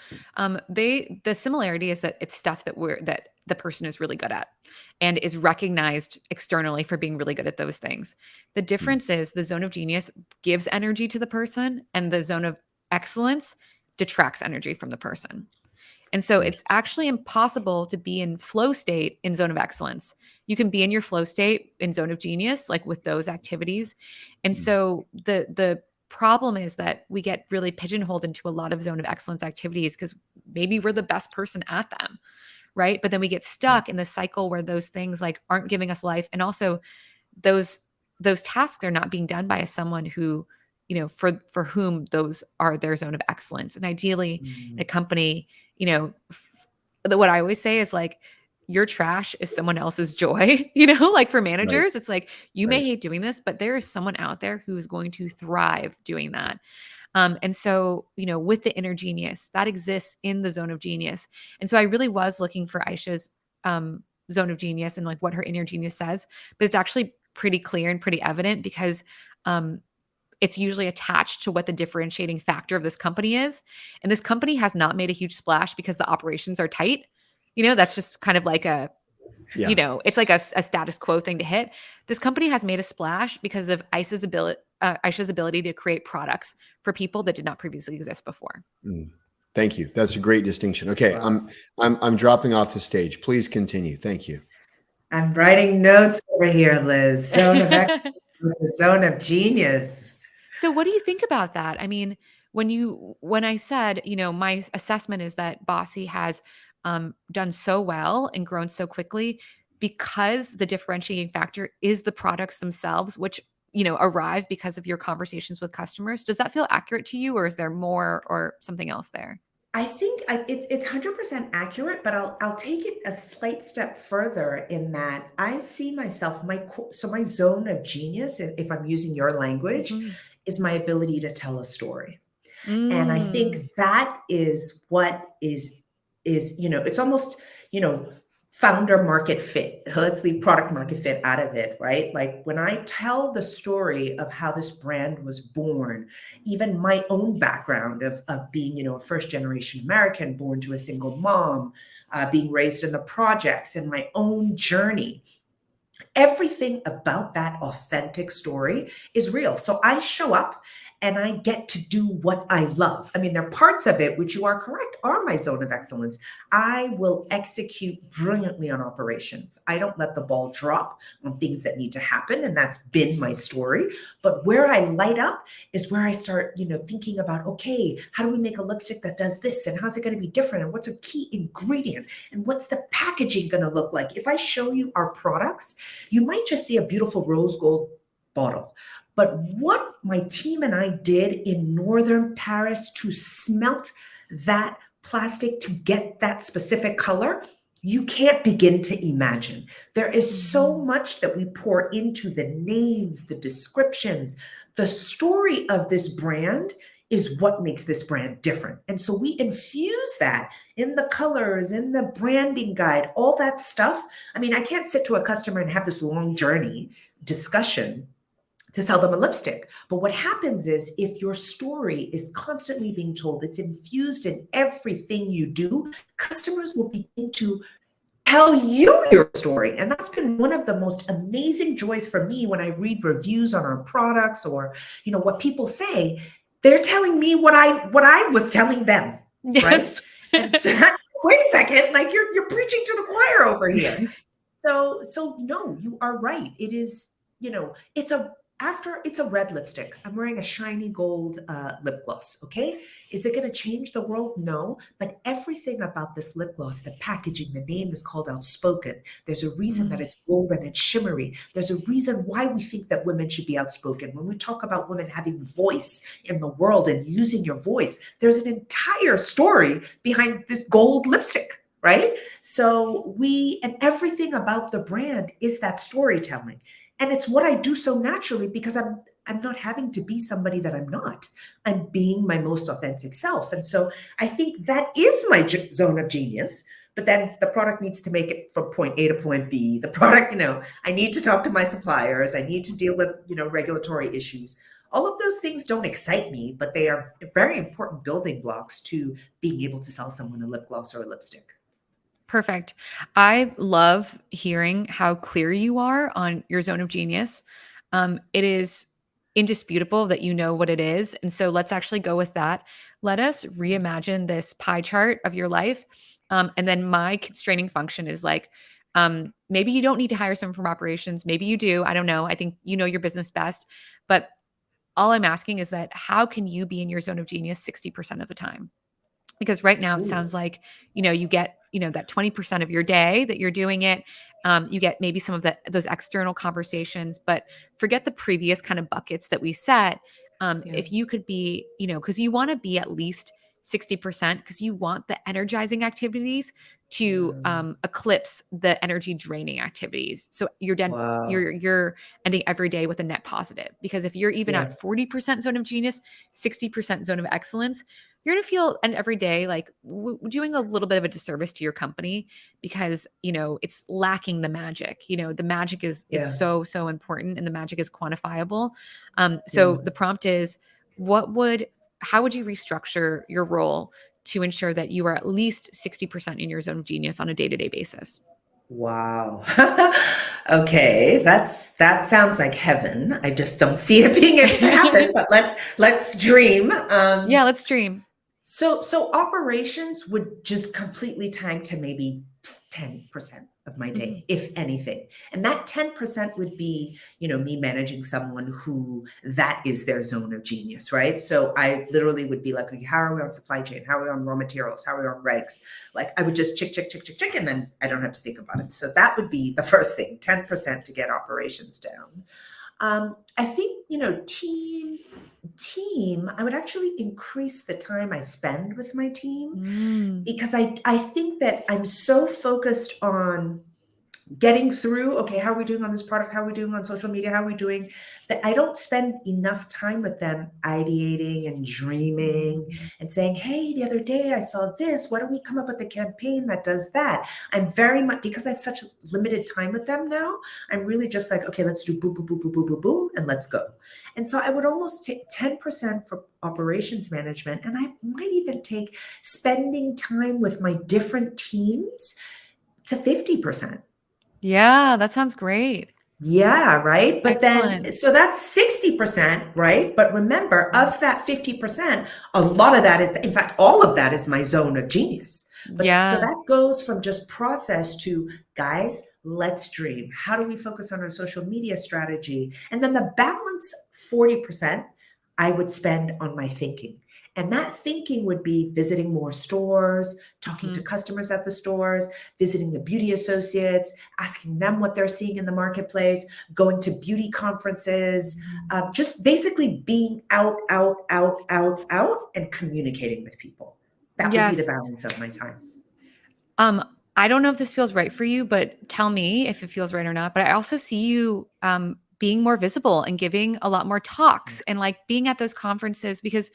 the similarity is that it's stuff that the person is really good at and is recognized externally for being really good at those things. The Mm, difference is the zone of genius gives energy to the person, and the zone of excellence detracts energy from the person. And so it's understood. actually impossible to be in flow state in zone of excellence. You can be in your flow state in zone of genius, like with those activities. And Mm, so the problem is that we get really pigeonholed into a lot of zone of excellence activities because maybe we're the best person at them, right? But then we get mm, stuck in the cycle where those things like aren't giving us life. And also those those tasks are not being done by someone who, you know, for whom those are their zone of excellence. And ideally in a Mm, company, you know, what I always say is like, your trash is someone else's joy. You know, like for right. managers, it's like, you may Right. hate doing this, but there is someone out there who is going to thrive doing that. And so, you know, with the inner genius that exists in the zone of genius. And so I really was looking for Aisha's zone of genius and like what her inner genius says, but it's actually pretty clear and pretty evident because um, it's usually attached to what the differentiating factor of this company is. And this company has not made a huge splash because the operations are tight. You know, that's just kind of like Yeah. it's like a status quo thing to hit. This company has made a splash because of Aisha's ability to create products for people that did not previously exist before. Mm. Thank you. That's a great distinction. Okay, wow. I'm dropping off the stage. Please continue. Thank you. I'm writing notes over here, Liz. Zone of excellence versus zone of genius. So what do you think about that? I mean, when I said, you know, my assessment is that Bossy has done so well and grown so quickly because the differentiating factor is the products themselves, which, you know, arrive because of your conversations with customers. Does that feel accurate to you, or is there more or something else there? I think it's 100% accurate, but I'll take it a slight step further in that I see myself so my zone of genius, if I'm using your language, Mhm. is my ability to tell a story. And I Mm. think that is what is, it's almost, you know, founder market fit. Let's leave product market fit out of it, right? Like when I tell the story of how this brand was born, even my own background of being, a first generation American born to a single mom, being raised in the projects, and my own journey, everything about that authentic story is real. So I show up and I get to do what I love. I mean, there are parts of it, which you are correct, are my zone of excellence. I will execute brilliantly on operations. I don't let the ball drop on things that need to happen. And that's been my story. But where I light up is where I start, thinking about, okay, how do we make a lipstick that does this? And how's it going to be different? And what's a key ingredient? And what's the packaging going to look like? If I show you our products, you might just see a beautiful rose gold bottle. But what my team and I did in northern Paris to smelt that plastic to get that specific color, you can't begin to imagine. There is so Mhm. much that we pour into the names, the descriptions, the story of this brand is what makes this brand different. And so we infuse that in the colors, in the branding guide, all that stuff. I mean, I can't sit to a customer and have this long journey discussion to sell them a lipstick. But what happens is if your story is constantly being told, it's infused in everything you do, customers will begin to tell you your story. And that's been one of the most amazing joys for me when I read reviews on our products or, what people say. They're telling me what I was telling them, right? Yes. And so wait a second, like you're preaching to the choir over here. So no, you are right. It is, it's a after it's a red lipstick, I'm wearing a shiny gold lip gloss. Okay. Is it going to change the world? No. But everything about this lip gloss, the packaging, the name is called Outspoken. There's a reason that Mm. it's gold and it's shimmery. There's a reason why we think that women should be outspoken. When we talk about women having voice in the world and using your voice, there's an entire story behind this gold lipstick. Right. So and everything about the brand is that storytelling. And it's what I do so naturally because I'm not having to be somebody that I'm not. I'm being my most authentic self. And so I think that is my zone of genius. But then the product needs to make it from point A to point B. The product, I need to talk to my suppliers. I need to deal with, regulatory issues. All of those things don't excite me, but they are very important building blocks to being able to sell someone a lip gloss or a lipstick. Perfect. I love hearing how clear you are on your zone of genius. It is indisputable that you know what it is. And so let's actually go with that. Let us reimagine this pie chart of your life. And then my constraining function is like, maybe you don't need to hire someone from operations. Maybe you do. I don't know. I think you know your business best. But all I'm asking is that how can you be in your zone of genius 60% of the time? Because right now it Ooh, sounds like, you get, that 20% of your day that you're doing it. You get maybe some of those external conversations, but forget the previous kind of buckets that we set. yeah, If you could be, because you want to be at least 60%, because you want the energizing activities to yeah. eclipse the energy draining activities. So Wow. you're ending every day with a net positive. Because if you're even Yeah, at 40% zone of genius, 60% zone of excellence, you're going to feel and every day like doing a little bit of a disservice to your company because it's lacking the magic. The magic is yeah, so important, and the magic is quantifiable. yeah. So the prompt is, how would you restructure your role to ensure that you are at least 60% in your zone of genius on a day-to-day basis? Wow. Okay, that sounds like heaven. I just don't see it being able to happen, but let's dream. Yeah, let's dream. So operations would just completely tank to maybe 10% of my Mhm. day, if anything. And that 10% would be, me managing someone who that is their zone of genius, right? So I literally would be like, okay, how are we on supply chain? How are we on raw materials? How are we on regs? Like I would just check, and then I don't have to think about it. So that would be the first thing, 10% to get operations down. I think, team, I would actually increase the time I spend with my team Mm. because I think that I'm so focused on getting through, okay, how are we doing on this product? How are we doing on social media? How are we doing? That I don't spend enough time with them ideating and dreaming and saying, hey, the other day I saw this. Why don't we come up with a campaign that does that? I'm very much, because I have such limited time with them now, I'm really just like, okay, let's do boom, boom, boom, boom, boom, boom, boom, and let's go. And so I would almost take 10% for operations management. And I might even take spending time with my different teams to 50%. Yeah, that sounds great. Yeah, right. But then, Excellent. so that's 60%, right? But remember, of that 50%, a lot of that is, in fact, all of that is my zone of genius. But so Yeah. that goes from just process to, guys, let's dream. How do we focus on our social media strategy? And then the balance 40%, I would spend on my thinking. And that thinking would be visiting more stores, talking to Mhm. customers at the stores, visiting the beauty associates, asking them what they're seeing in the marketplace, going to beauty conferences, just basically being out, and communicating with people. That would be the Yes. balance of my time. Um, I don't know if this feels right for you, but tell me if it feels right or not. But I also see you being more visible and giving a lot more talks and like being at those conferences because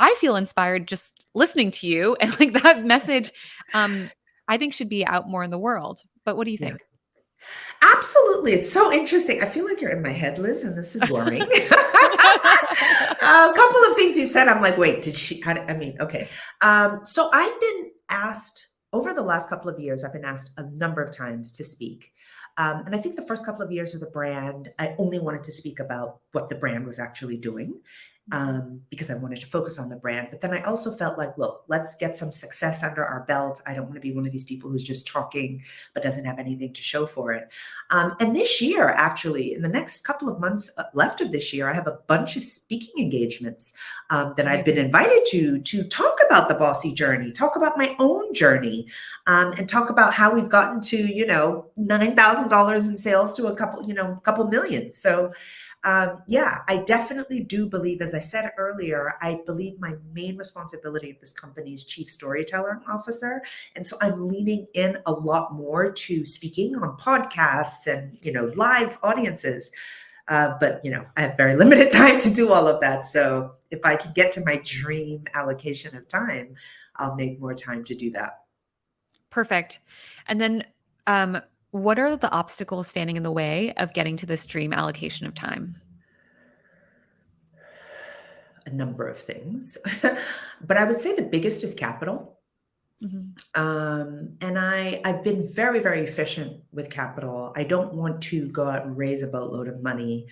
I feel inspired just listening to you and like that message. I think should be out more in the world. But what do you Yeah, think? absolutely. It's so interesting. I feel like you're in my head, Liz, and this is worrying. A couple of things you said, I'm like, wait, did she? I mean, okay. So I've been asked over the last couple of years, I've been asked a number of times to speak. And I think the first couple of years of the brand, I only wanted to speak about what the brand was actually doing. because I wanted to focus on the brand. But then I also felt like, look, let's get some success under our belt. I don't want to be one of these people who's just talking but doesn't have anything to show for it. And this year, actually, in the next couple of months left of this year, I have a bunch of speaking engagements that I've been invited to talk about the Bossy journey, talk about my own journey, and talk about how we've gotten to, $9,000 in sales to a couple million. So yeah, I definitely do believe, as I said earlier, I believe my main responsibility of this company is chief storytelling officer. And so I'm leaning in a lot more to speaking on podcasts and, live audiences. But, I have very limited time to do all of that. So if I can get to my dream allocation of time, I'll make more time to do that. Perfect. And then what are the obstacles standing in the way of getting to this dream allocation of time? A number of things, but I would say the biggest is capital. And I've been very, very efficient with capital. I don't want to go out and raise a boatload of money.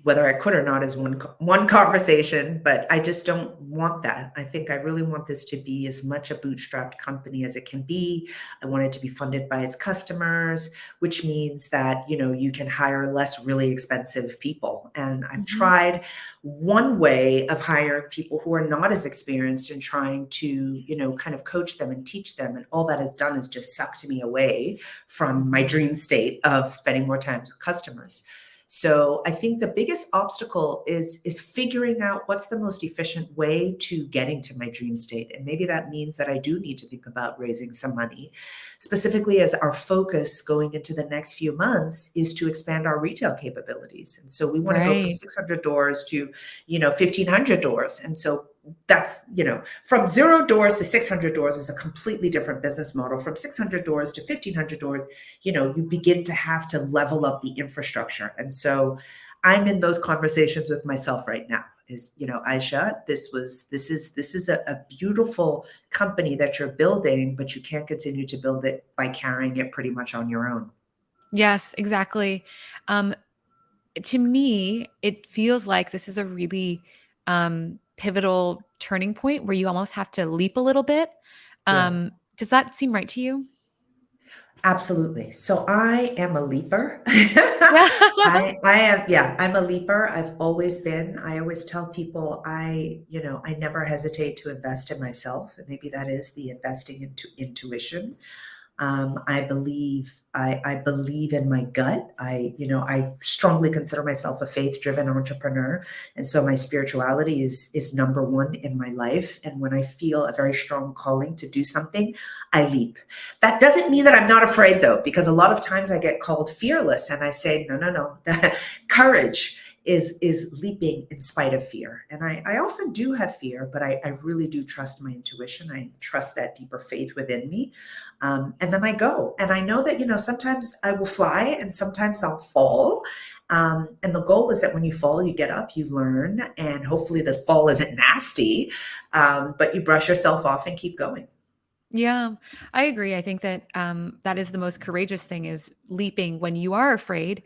Whether I could or not is one conversation, but I just don't want that. I think I really want this to be as much a bootstrapped company as it can be. I want it to be funded by its customers, which means that, you can hire less really expensive people. And I've tried one way of hiring people who are not as experienced and trying to, kind of coach them and teach them. And all that has done is just sucked me away from my dream state of spending more time with customers. So I think the biggest obstacle is figuring out what's the most efficient way to getting to my dream state. And maybe that means that I do need to think about raising some money, specifically as our focus going into the next few months is to expand our retail capabilities. And so we want to go from 600 doors to, 1,500 doors. And so that's, from 0 doors to 600 doors is a completely different business model. From 600 doors to 1,500 doors, you begin to have to level up the infrastructure. And so I'm in those conversations with myself right now is, Aisha, this is a beautiful company that you're building, but you can't continue to build it by carrying it pretty much on your own. Yes, exactly. To me, it feels like this is a really pivotal turning point where you almost have to leap a little bit. Yeah. Does that seem right to you? Absolutely. So I am a leaper. Yeah. I'm a leaper. I've always been. I always tell people I never hesitate to invest in myself. And maybe that is the investing into intuition. I believe in my gut. I strongly consider myself a faith-driven entrepreneur. And so my spirituality is number one in my life. And when I feel a very strong calling to do something, I leap. That doesn't mean that I'm not afraid though, because a lot of times I get called fearless and I say, no. Courage is leaping in spite of fear. And I often do have fear, but I really do trust my intuition. I trust that deeper faith within me. And then I go. And I know that, sometimes I will fly and sometimes I'll fall. And the goal is that when you fall, you get up, you learn, and hopefully the fall isn't nasty, but you brush yourself off and keep going. Yeah, I agree. I think that that is the most courageous thing is leaping when you are afraid,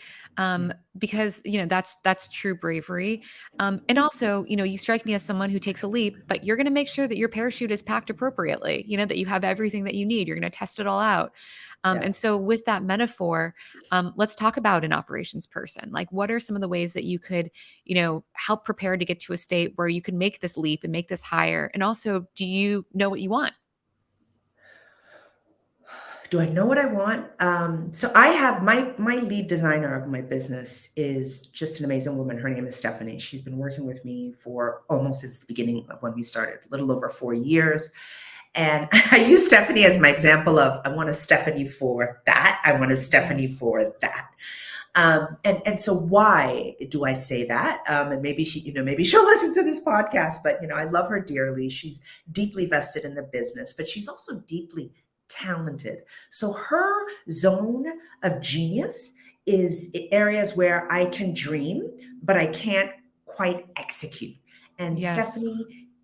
because that's true bravery. And also, you strike me as someone who takes a leap, but you're going to make sure that your parachute is packed appropriately. That you have everything that you need. You're going to test it all out. And so, with that metaphor, let's talk about an operations person. Like, what are some of the ways that you could, help prepare to get to a state where you can make this leap and make this higher? And also, do you know what you want? Do I know what I want? So I have my lead designer of my business is just an amazing woman. Her name is Stephanie. She's been working with me for almost since the beginning of when we started, a little over 4 years. And I use Stephanie as my example of I want a Stephanie for that. I want a Stephanie for that. And so why do I say that? And maybe maybe she'll listen to this podcast, but I love her dearly. She's deeply vested in the business, but she's also deeply talented. So her zone of genius is areas where I can dream, but I can't quite execute. And Yes.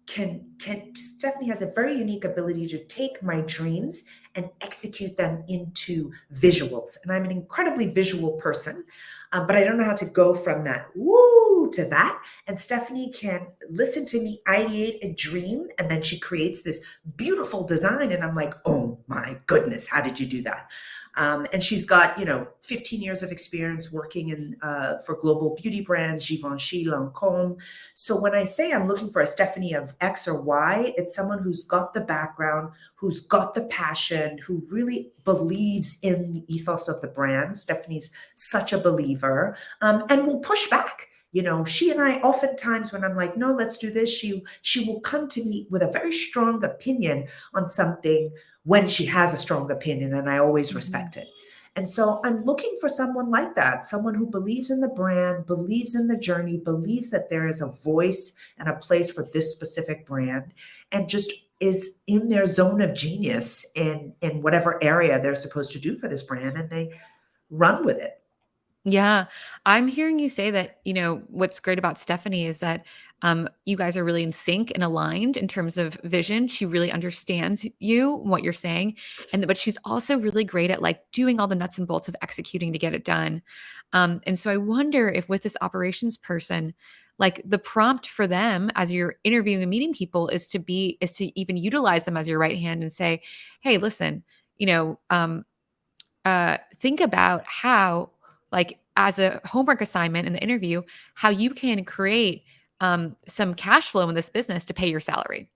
Stephanie has a very unique ability to take my dreams and execute them into visuals. And I'm an incredibly visual person. But I don't know how to go from that woo to that. And Stephanie can listen to me ideate and dream, and then she creates this beautiful design. And I'm like, oh my goodness, how did you do that? And she's got, 15 years of experience working in for global beauty brands, Givenchy, Lancôme. So when I say I'm looking for a Stephanie of X or Y, it's someone who's got the background, who's got the passion, who really believes in the ethos of the brand. Stephanie's such a believer, and will push back. She and I oftentimes, when I'm like, no, let's do this, she will come to me with a very strong opinion on something when she has a strong opinion, and I always respect it. And so I'm looking for someone like that, someone who believes in the brand, believes in the journey, believes that there is a voice and a place for this specific brand, and just is in their zone of genius in whatever area they're supposed to do for this brand, and they run with it. Yeah. I'm hearing you say that, what's great about Stephanie is that you guys are really in sync and aligned in terms of vision. She really understands you, what you're saying. But she's also really great at like doing all the nuts and bolts of executing to get it done. And so I wonder if with this operations person, like the prompt for them as you're interviewing and meeting people is to even utilize them as your right hand and say, hey, listen, you know, um, think about how, like, as a homework assignment in the interview, how you can create some cash flow in this business to pay your salary,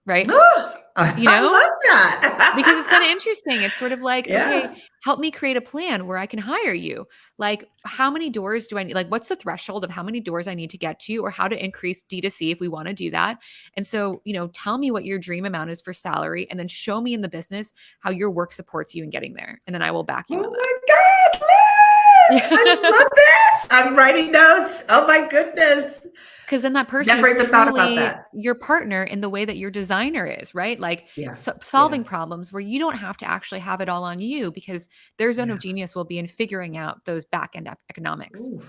right? Oh, You I know, love because it's kind of that. interesting. It's sort of like, okay, Yeah. help me create a plan where I can hire you. Like, how many doors do I need? Like, what's the threshold of how many doors I need to get to, or how to increase D2C if we want to do that? And so, tell me what your dream amount is for salary, and then show me in the business how your work supports you in getting there. And then I will back you on Oh that. my God, Liz! I Yeah. love this. I'm writing notes. Oh my goodness. Because then that person Never is even thought about truly that. your partner in the way that your designer is, right? Like Yeah. solving Yeah. problems where you don't have to actually have it all on you, because their zone of Yeah. genius will be in figuring out those back end economics. Ooh.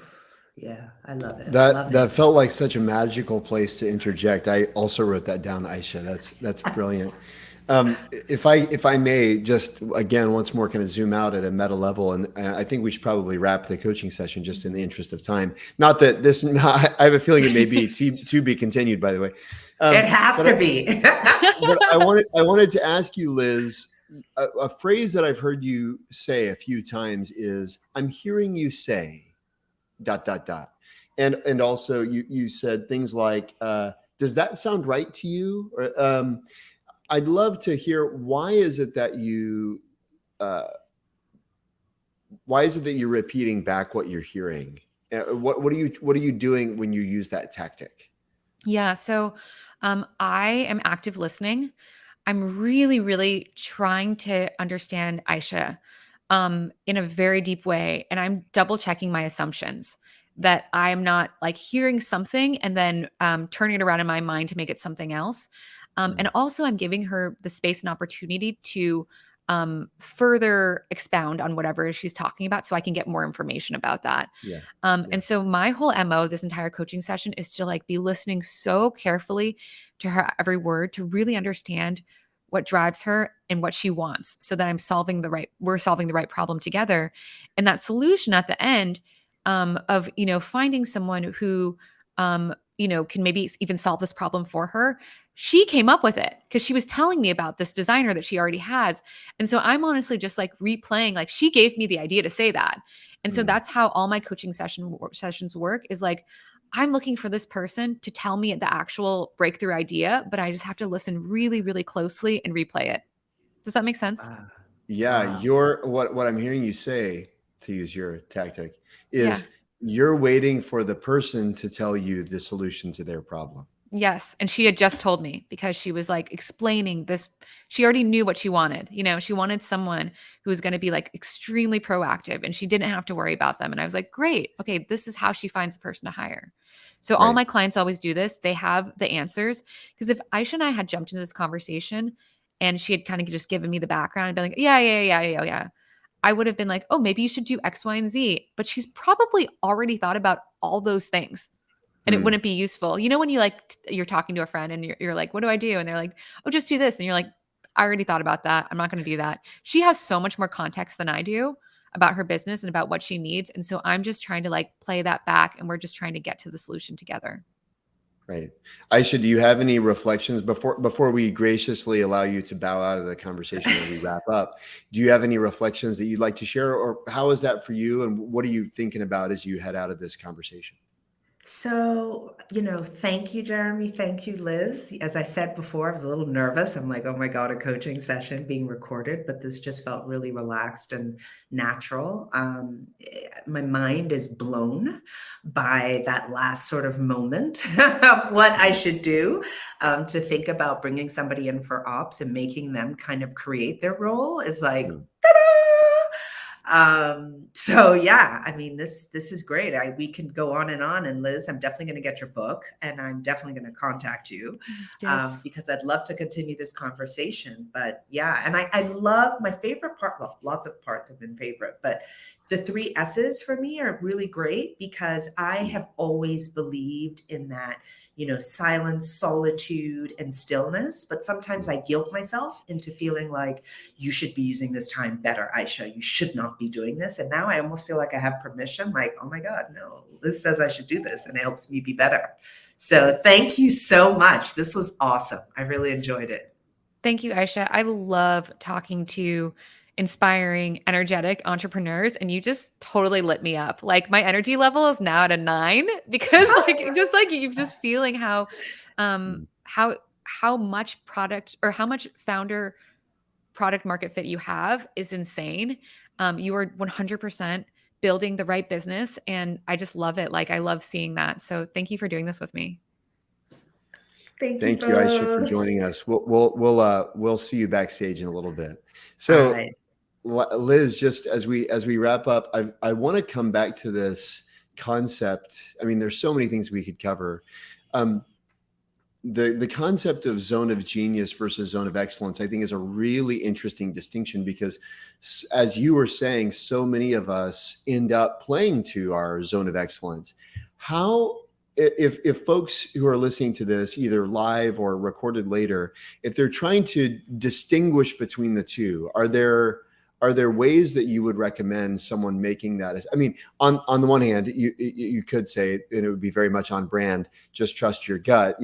Yeah. I love it. That Love it. that felt like such a magical place to interject. I also wrote that down, Aisha. That's brilliant. If I may just again once more kind of zoom out at a meta level, and I think we should probably wrap the coaching session just in the interest of time. Not that this, I have a feeling it may be to be continued. By the way, It has but to be. I wanted to ask you, Liz, a phrase that I've heard you say a few times is, "I'm hearing you say." Dot dot dot, and also you said things like, does that sound right to you? Or I'd love to hear, uh, why is it that you're repeating back what you're hearing? What are you doing when you use that tactic? Yeah. So I am active listening. I'm really, really trying to understand Aisha in a very deep way. And I'm double checking my assumptions that I'm not like hearing something and then turning it around in my mind to make it something else. And Mm, also, I'm giving her the space and opportunity to further expound on whatever she's talking about so I can get more information about that. yeah, And yeah, so my whole MO this entire coaching session is to like be listening so carefully to her every word to really understand what drives her and what she wants so that we're solving the right problem together. And that solution at the end of, finding someone who, can maybe even solve this problem for her. She came up with it because she was telling me about this designer that she already has. And so I'm honestly just like replaying, like she gave me the idea to say that. And so mm, that's how all my coaching sessions work is like, I'm looking for this person to tell me the actual breakthrough idea, but I just have to listen really, really closely and replay it. Does that make sense? Wow. yeah. Wow. What I'm hearing you say, to use your tactic, Yeah. is you're waiting for the person to tell you the solution to their problem. Yes. And she had just told me because she was like explaining this. She already knew what she wanted. She wanted someone who was going to be like extremely proactive and she didn't have to worry about them. And I was like, great. Okay. This is how she finds the person to hire. So all Right. my clients always do this. They have the answers. Because if Aisha and I had jumped into this conversation and she had kind of just given me the background and been like, yeah, yeah, yeah, yeah, yeah. I would have been like, oh, maybe you should do X, Y, and Z. But she's probably already thought about all those things and it Hmm. wouldn't be useful. When you like you're talking to a friend and you're like, what do I do? And they're like, oh, just do this. And you're like, I already thought about that. I'm not going to do that. She has so much more context than I do about her business and about what she needs. And so I'm just trying to like play that back, and we're just trying to get to the solution together. Right. Aisha, do you have any reflections before we graciously allow you to bow out of the conversation and we wrap up? Do you have any reflections that you'd like to share, or how is that for you? And what are you thinking about as you head out of this conversation? So, thank you, Jeremy. Thank you, Liz. As I said before, I was a little nervous. I'm like, oh my God, a coaching session being recorded, but this just felt really relaxed and natural. My mind is blown by that last sort of moment of what I should do, to think about bringing somebody in for ops and making them kind of create their role is like, Mm. ta-da! So yeah, I mean, this is great. We can go on, and Liz, I'm definitely going to get your book, and I'm definitely going to contact you, Yes. because I'd love to continue this conversation. But yeah, and I love my favorite part. Well, lots of parts have been favorite, but the 3 S's for me are really great because I have always believed in that, silence, solitude, and stillness. But sometimes I guilt myself into feeling like you should be using this time better, Aisha. You should not be doing this. And now I almost feel like I have permission, like, oh my God, no, Liz says I should do this, and it helps me be better. So thank you so much. This was awesome. I really enjoyed it. Thank you, Aisha. I love talking to inspiring, energetic entrepreneurs, and you just totally lit me up. Like my energy level is now at a 9 because just like you just feeling Mm. how much product or how much founder product market fit you have is insane. You are 100% building the right business, and I just love it. Like I love seeing that. So thank you for doing this with me. Thank you Thank you, Aisha, for both. joining us. We'll see you backstage in a little bit. All So, right. Liz, just as we wrap up, I want to come back to this concept. I mean, there's so many things we could cover. The concept of zone of genius versus zone of excellence, I think, is a really interesting distinction because, as you were saying, so many of us end up playing to our zone of excellence. How, if folks who are listening to this, either live or recorded later, if they're trying to distinguish between the two, are there ways that you would recommend someone making that? I mean, on the one hand, you could say, and it would be very much on brand, just trust your gut,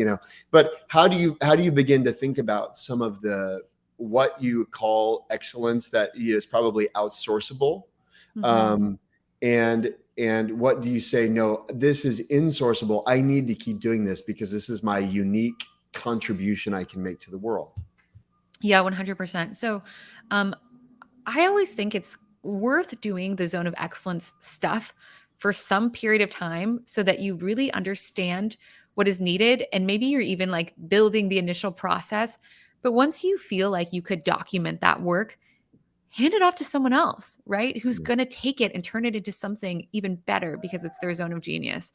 but how do you begin to think about some of what you call excellence that is probably outsourceable? Mhm. And what do you say, no, this is insourceable, I need to keep doing this because this is my unique contribution I can make to the world? Yeah, 100%. So, um, I always think it's worth doing the zone of excellence stuff for some period of time so that you really understand what is needed. And maybe you're even like building the initial process. But once you feel like you could document that work, hand it off to someone else, right? Who's Yeah. going to take it and turn it into something even better because it's their zone of genius.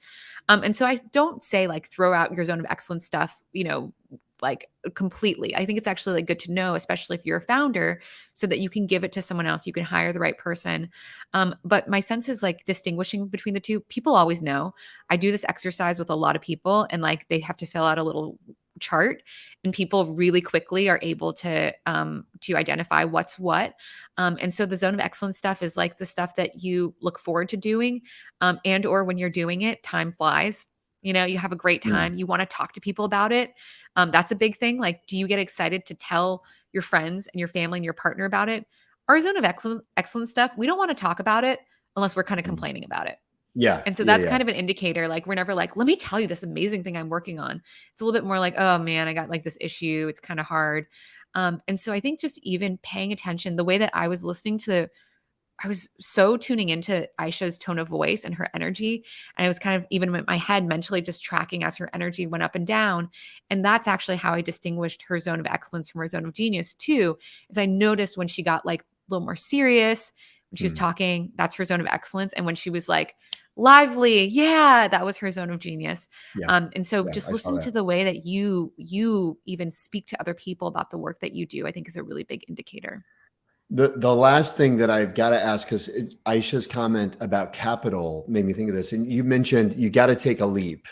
And so I don't say like throw out your zone of excellence stuff, like completely. I think it's actually like good to know, especially if you're a founder, so that you can give it to someone else. You can hire the right person. But my sense is like distinguishing between the two. People always know. I do this exercise with a lot of people, and like they have to fill out a little chart, and people really quickly are able to identify what's what. And so the zone of excellence stuff is like the stuff that you look forward to doing, and or when you're doing it, time flies. You have a great Mm. time. You want to talk to people about it. That's a big thing. Like, do you get excited to tell your friends and your family and your partner about it? Our zone of excellence stuff, we don't want to talk about it unless we're kind of Mm. complaining about it. Yeah. And so Yeah. that's Yeah. kind of an indicator. Like, we're never like, let me tell you this amazing thing I'm working on. It's a little bit more like, oh man, I got like this issue. It's kind of hard. And so I think just even paying attention, the way that I was so tuning into Aisha's tone of voice and her energy. And I was kind of even in my head mentally just tracking as her energy went up and down. And that's actually how I distinguished her zone of excellence from her zone of genius too, is I noticed when she got like a little more serious, when she was Mm. talking, that's her zone of excellence. And when she was like lively, yeah, that was her zone of genius. Yeah. And so Yeah. just I saw listen that. to the way that you even speak to other people about the work that you do, I think is a really big indicator. The last thing that I've got to ask, because Aisha's comment about capital made me think of this, and you mentioned you got to take a leap.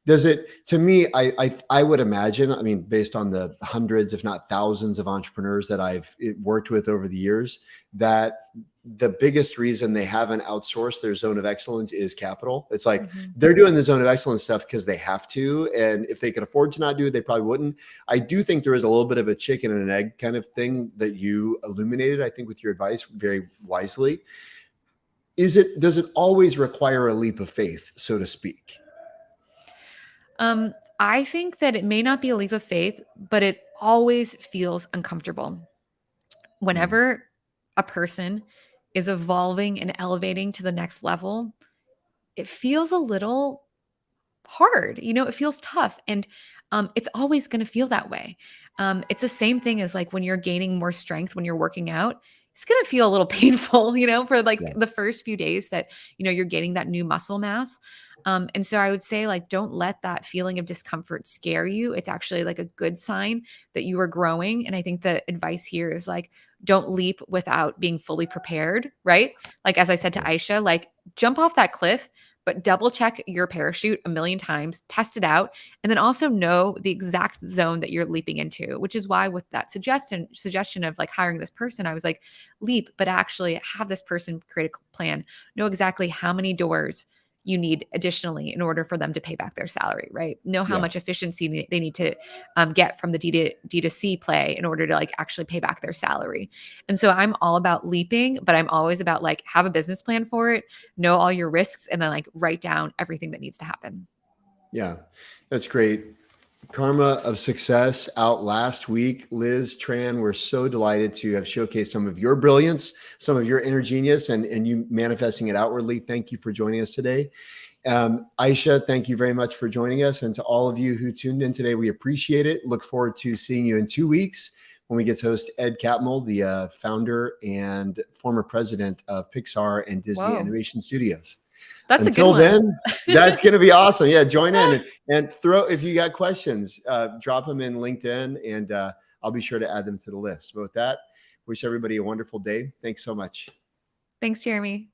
Does it? To me, I would imagine. I mean, based on the hundreds, if not thousands, of entrepreneurs that I've worked with over the years, that the biggest reason they haven't outsourced their zone of excellence is capital. It's like they're doing the zone of excellence stuff because they have to. And if they could afford to not do it, they probably wouldn't. I do think there is a little bit of a chicken and an egg kind of thing that you illuminated, I think, with your advice very wisely. Does it always require a leap of faith, so to speak? I think that it may not be a leap of faith, but it always feels uncomfortable. Whenever a person is evolving and elevating to the next level, it feels a little hard. It feels tough. And it's always going to feel that way. It's the same thing as like when you're gaining more strength, when you're working out, it's going to feel a little painful, for like the first few days that, you're gaining that new muscle mass. And so I would say, like, don't let that feeling of discomfort scare you. It's actually like a good sign that you are growing. And I think the advice here is like, don't leap without being fully prepared, right? Like, as I said to Aisha, like, jump off that cliff, but double check your parachute a million times, test it out, and then also know the exact zone that you're leaping into, which is why with that suggestion of like hiring this person, I was like, leap, but actually have this person create a plan, know exactly how many doors you need additionally in order for them to pay back their salary, right? Know how much efficiency they need to get from the D to C play in order to like actually pay back their salary. And so I'm all about leaping, but I'm always about like have a business plan for it, know all your risks, and then like write down everything that needs to happen. Yeah, that's great. Karma of Success out last week. Liz, Tran, we're so delighted to have showcased some of your brilliance, some of your inner genius, and you manifesting it outwardly. Thank you for joining us today. Aisha, thank you very much for joining us. And to all of you who tuned in today, we appreciate it. Look forward to seeing you in 2 weeks when we get to host Ed Catmull, the founder and former president of Pixar and Disney Animation Studios. That's Until a good one. then, that's going to be awesome. Yeah, join in and if you got questions, drop them in LinkedIn, and I'll be sure to add them to the list. But with that, wish everybody a wonderful day. Thanks so much. Thanks, Jeremy.